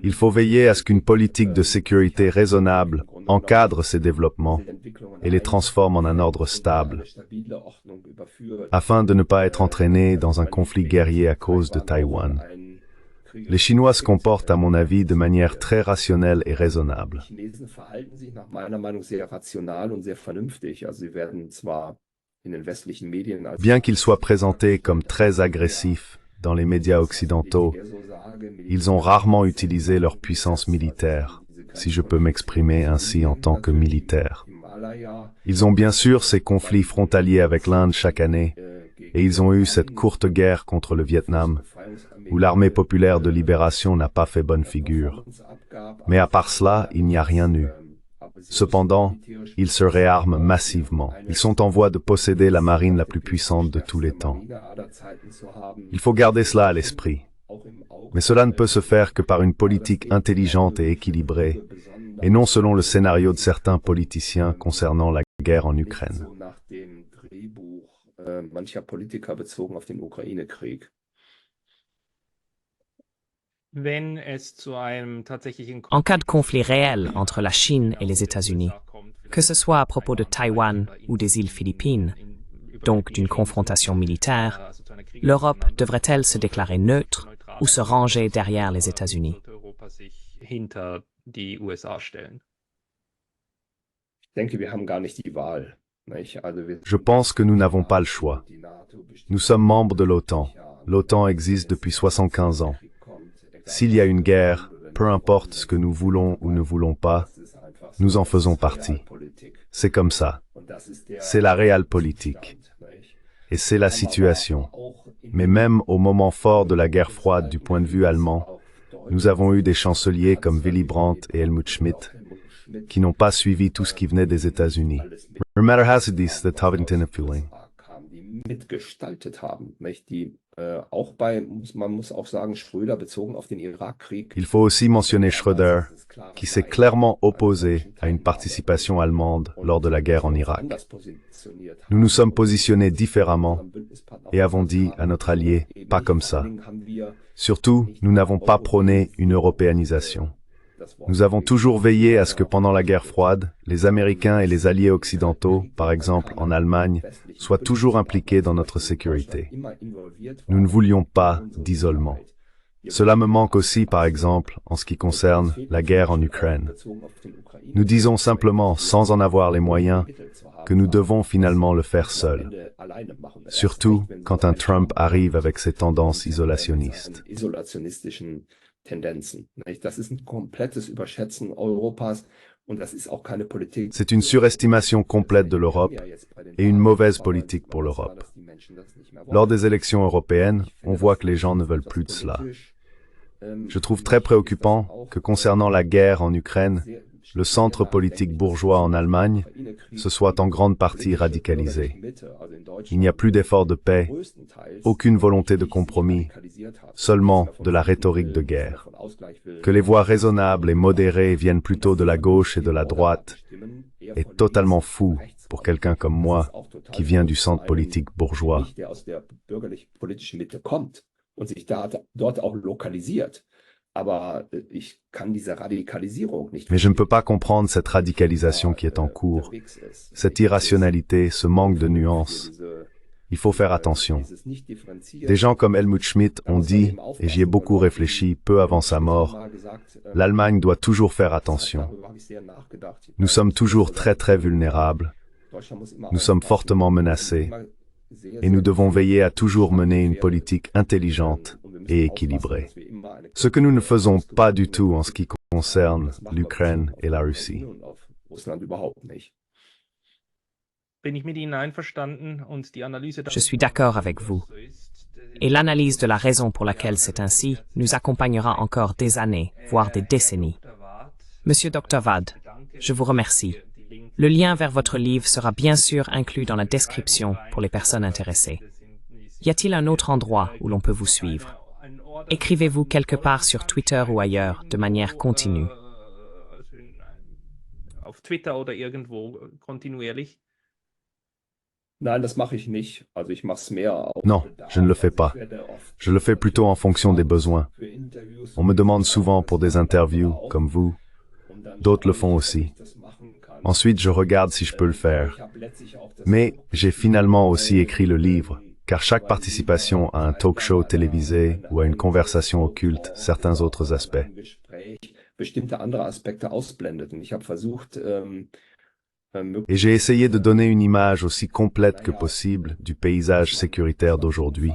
Il faut veiller à ce qu'une politique de sécurité raisonnable encadre ces développements et les transforme en un ordre stable, afin de ne pas être entraînés dans un conflit guerrier à cause de Taïwan. Les Chinois se comportent, à mon avis, de manière très rationnelle et raisonnable. Bien qu'ils soient présentés comme très agressifs dans les médias occidentaux, ils ont rarement utilisé leur puissance militaire, si je peux m'exprimer ainsi en tant que militaire. Ils ont bien sûr ces conflits frontaliers avec l'Inde chaque année, et ils ont eu cette courte guerre contre le Vietnam, où l'armée populaire de libération n'a pas fait bonne figure. Mais à part cela, il n'y a rien eu. Cependant, ils se réarment massivement. Ils sont en voie de posséder la marine la plus puissante de tous les temps. Il faut garder cela à l'esprit. Mais cela ne peut se faire que par une politique intelligente et équilibrée, et non selon le scénario de certains politiciens concernant la guerre en Ukraine. En cas de conflit réel entre la Chine et les États-Unis, que ce soit à propos de Taïwan ou des îles Philippines, donc d'une confrontation militaire, l'Europe devrait-elle se déclarer neutre ou se ranger derrière les États-Unis? Je pense que nous n'avons pas le choix. Nous sommes membres de l'OTAN. L'OTAN existe depuis 75 ans. S'il y a une guerre, peu importe ce que nous voulons ou ne voulons pas, nous en faisons partie. C'est comme ça. C'est la réelle politique. Et c'est la situation. Mais même au moment fort de la guerre froide du point de vue allemand, nous avons eu des chanceliers comme Willy Brandt et Helmut Schmidt qui n'ont pas suivi tout ce qui venait des États-Unis. Il faut aussi mentionner Schröder, qui s'est clairement opposé à une participation allemande lors de la guerre en Irak. Nous nous sommes positionnés différemment et avons dit à notre allié, pas comme ça. Surtout, nous n'avons pas prôné une européanisation. Nous avons toujours veillé à ce que pendant la guerre froide, les Américains et les alliés occidentaux, par exemple en Allemagne, soient toujours impliqués dans notre sécurité. Nous ne voulions pas d'isolement. Cela me manque aussi, par exemple, en ce qui concerne la guerre en Ukraine. Nous disons simplement, sans en avoir les moyens, que nous devons finalement le faire seuls. Surtout quand un Trump arrive avec ses tendances isolationnistes. C'est une surestimation complète de l'Europe et une mauvaise politique pour l'Europe. Lors des élections européennes, on voit que les gens ne veulent plus de cela. Je trouve très préoccupant que concernant la guerre en Ukraine, le centre politique bourgeois en Allemagne se soit en grande partie radicalisé. Il n'y a plus d'effort de paix, aucune volonté de compromis, seulement de la rhétorique de guerre. Que les voix raisonnables et modérées viennent plutôt de la gauche et de la droite est totalement fou pour quelqu'un comme moi qui vient du centre politique bourgeois. Mais je ne peux pas comprendre cette radicalisation qui est en cours, cette irrationalité, ce manque de nuances. Il faut faire attention. Des gens comme Helmut Schmidt ont dit, et j'y ai beaucoup réfléchi peu avant sa mort, l'Allemagne doit toujours faire attention. Nous sommes toujours très très vulnérables, nous sommes fortement menacés, et nous devons veiller à toujours mener une politique intelligente et équilibrée. Ce que nous ne faisons pas du tout en ce qui concerne l'Ukraine et la Russie. Je suis d'accord avec vous. Et l'analyse de la raison pour laquelle c'est ainsi nous accompagnera encore des années, voire des décennies. Monsieur Dr. Wad, je vous remercie. Le lien vers votre livre sera bien sûr inclus dans la description pour les personnes intéressées. Y a-t-il un autre endroit où l'on peut vous suivre? Écrivez-vous quelque part sur Twitter ou ailleurs de manière continue. Auf Twitter oder irgendwo kontinuierlich? Nein, das mache ich nicht. Also ich mache es mehr auf Non, je ne le fais pas. Je le fais plutôt en fonction des besoins. On me demande souvent pour des interviews, comme vous. D'autres le font aussi. Ensuite, je regarde si je peux le faire. Mais j'ai finalement aussi écrit le livre, car chaque participation à un talk show télévisé ou à une conversation occulte certains autres aspects. Bestimmte andere Aspekte ausblendet. Und ich habe versucht, Et j'ai essayé de donner une image aussi complète que possible du paysage sécuritaire d'aujourd'hui.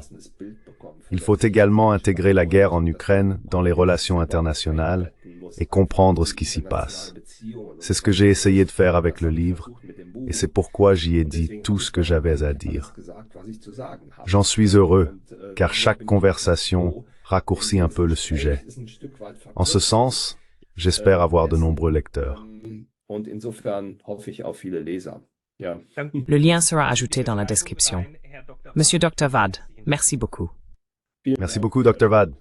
Il faut également intégrer la guerre en Ukraine dans les relations internationales et comprendre ce qui s'y passe. C'est ce que j'ai essayé de faire avec le livre, et c'est pourquoi j'y ai dit tout ce que j'avais à dire. J'en suis heureux, car chaque conversation raccourcit un peu le sujet. En ce sens, j'espère avoir de nombreux lecteurs. Und insofern hoffe ich auf viele Leser. Ja. Le lien sera ajouté dans la description. Monsieur Dr. Wad, merci beaucoup. Merci beaucoup, Dr. Wad.